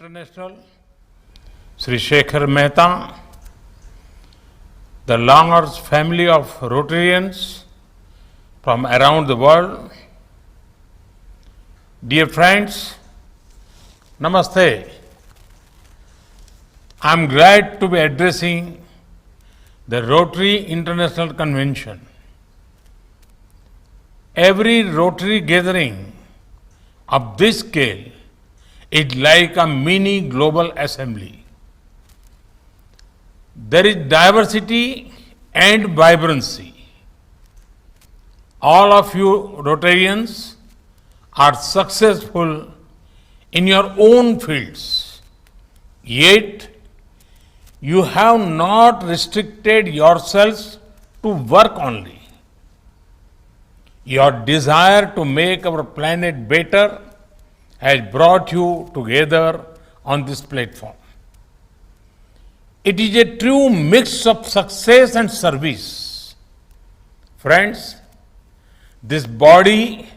International, Sri Shekhar Mehta, the large family of Rotarians from around the world. Dear friends, Namaste. I am glad to be addressing the Rotary International Convention. Every Rotary gathering of this scale is like a mini global assembly. There is diversity and vibrancy. All of you Rotarians are successful in your own fields, yet you have not restricted yourselves to work only. Your desire to make our planet better has brought you together on this platform. It is a true mix of success and service. Friends, this body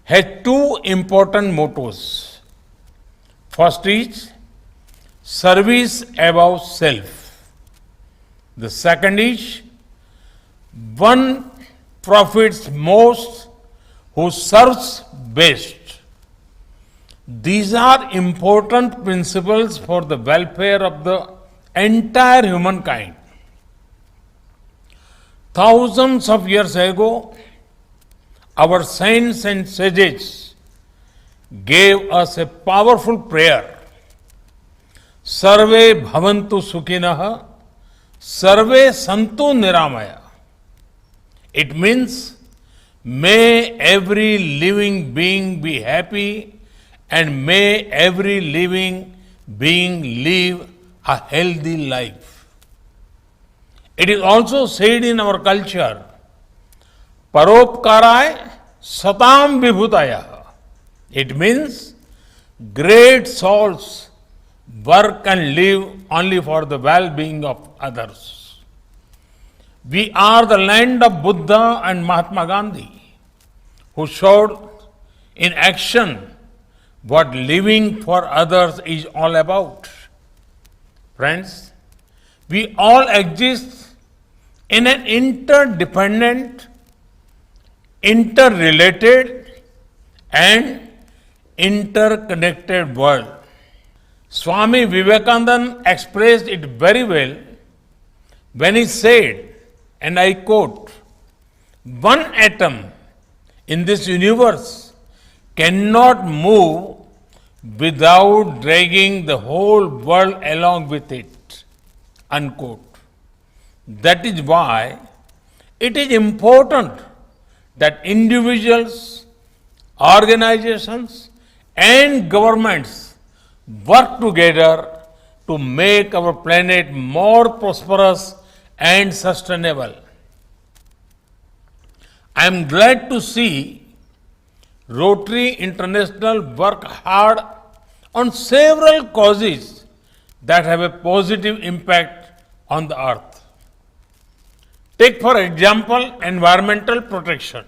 has two important mottos. First is service above self. The second is one profits most who serves best. These are important principles for the welfare of the entire humankind. Thousands of years ago, our saints and sages gave us a powerful prayer. Sarve bhavantu sukhinah, sarve santu niramaya. It means, may every living being be happy and may every living being live a healthy life. It is also said in our culture, Paropkaray satam vibhutaya. It means great souls work and live only for the well-being of others. We are the land of Buddha and Mahatma Gandhi, who showed in action what living for others is all about. Friends, we all exist in an interdependent, interrelated and interconnected world. Swami Vivekananda expressed it very well when he said, and I quote, "One atom in this universe cannot move without dragging the whole world along with it," unquote. That is why it is important that individuals, organizations and governments work together to make our planet more prosperous and sustainable. I am glad to see Rotary International work hard on several causes that have a positive impact on the earth. Take for example environmental protection.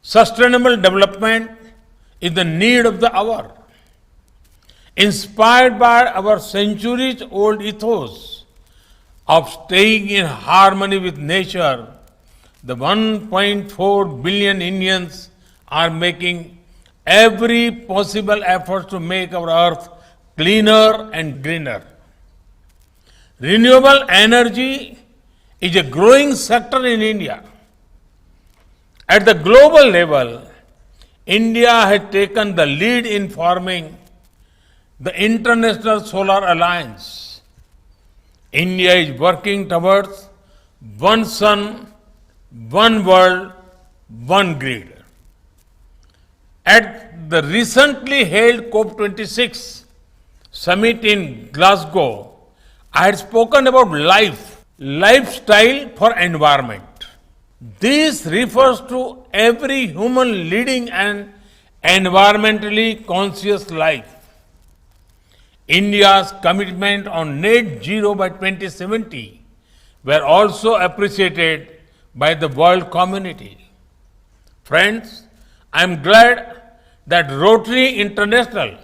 Sustainable development is the need of the hour. Inspired by our centuries-old ethos of staying in harmony with nature, the 1.4 billion Indians are making every possible effort to make our earth cleaner and greener. Renewable energy is a growing sector in India. At the global level, India has taken the lead in forming the International Solar Alliance. India is working towards one sun, one world, one grid. At the recently held COP26 summit in Glasgow, I had spoken about lifestyle for environment. This refers to every human leading an environmentally conscious life. India's commitment on net zero by 2070 were also appreciated by the world community. Friends, I am glad that Rotary International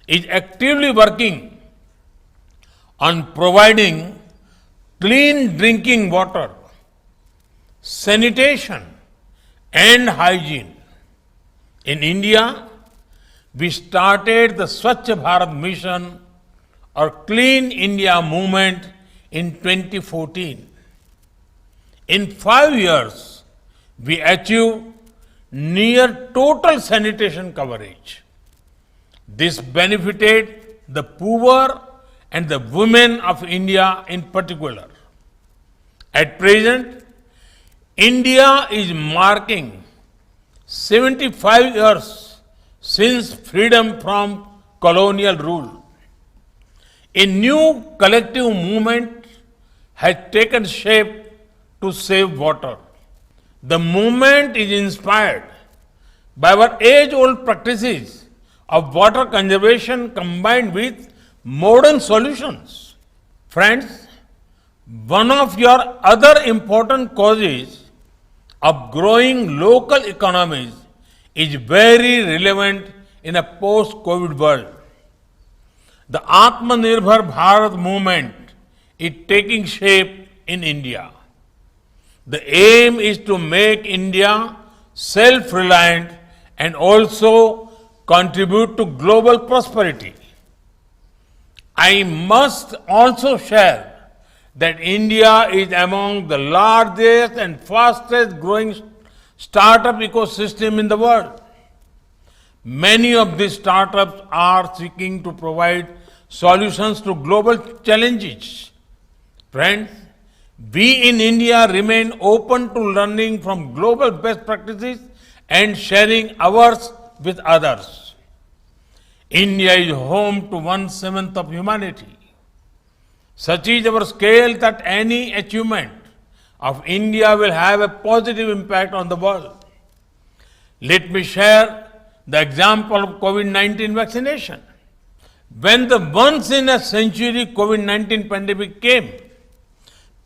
is actively working on providing clean drinking water, sanitation, and hygiene. In India, we started the Swachh Bharat mission or Clean India movement in 2014. In 5 years, we achieved near total sanitation coverage. This benefited the poor and the women of India in particular. At present, India is marking 75 years since freedom from colonial rule. A new collective movement has taken shape to save water. The movement is inspired by our age-old practices of water conservation combined with modern solutions. Friends, one of your other important causes of growing local economies is very relevant in a post-COVID world. The Atmanirbhar Bharat movement is taking shape in India. The aim is to make India self-reliant and also contribute to global prosperity. I must also share that India is among the largest and fastest growing startup ecosystem in the world. Many of these startups are seeking to provide solutions to global challenges. Friends, we in India remain open to learning from global best practices and sharing ours with others. India is home to 1/7 of humanity. Such is our scale that any achievement of India will have a positive impact on the world. Let me share the example of COVID-19 vaccination. When the once in a century COVID-19 pandemic came,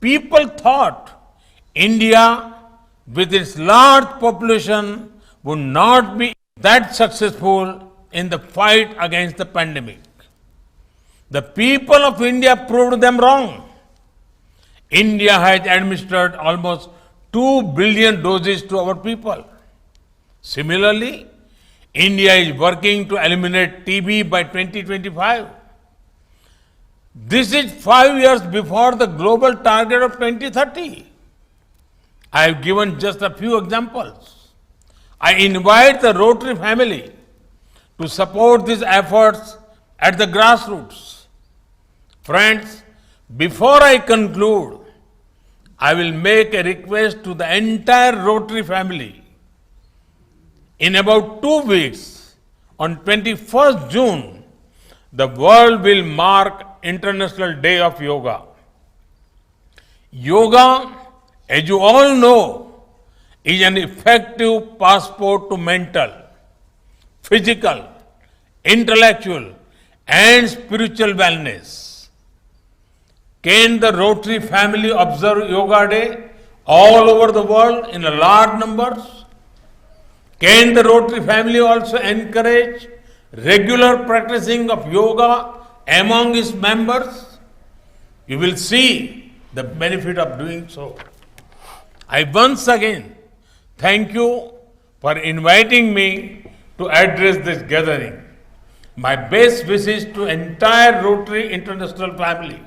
people thought India, with its large population, would not be that successful in the fight against the pandemic. The people of India proved them wrong. India has administered almost 2 billion doses to our people. Similarly, India is working to eliminate TB by 2025. This is 5 years before the global target of 2030. I have given just a few examples. I invite the Rotary family to support these efforts at the grassroots. Friends, before I conclude, I will make a request to the entire Rotary family. In about 2 weeks, on 21st June, the world will mark International Day of Yoga. Yoga, as you all know, is an effective passport to mental, physical, intellectual, and spiritual wellness. Can the Rotary family observe Yoga Day all over the world in large numbers? Can the Rotary family also encourage regular practicing of yoga among its members? You will see the benefit of doing so. I once again thank you for inviting me to address this gathering. My best wishes to entire Rotary International family.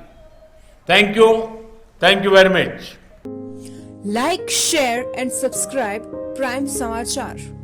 Thank you. Thank you very much. Like, share and subscribe Prime Samachar.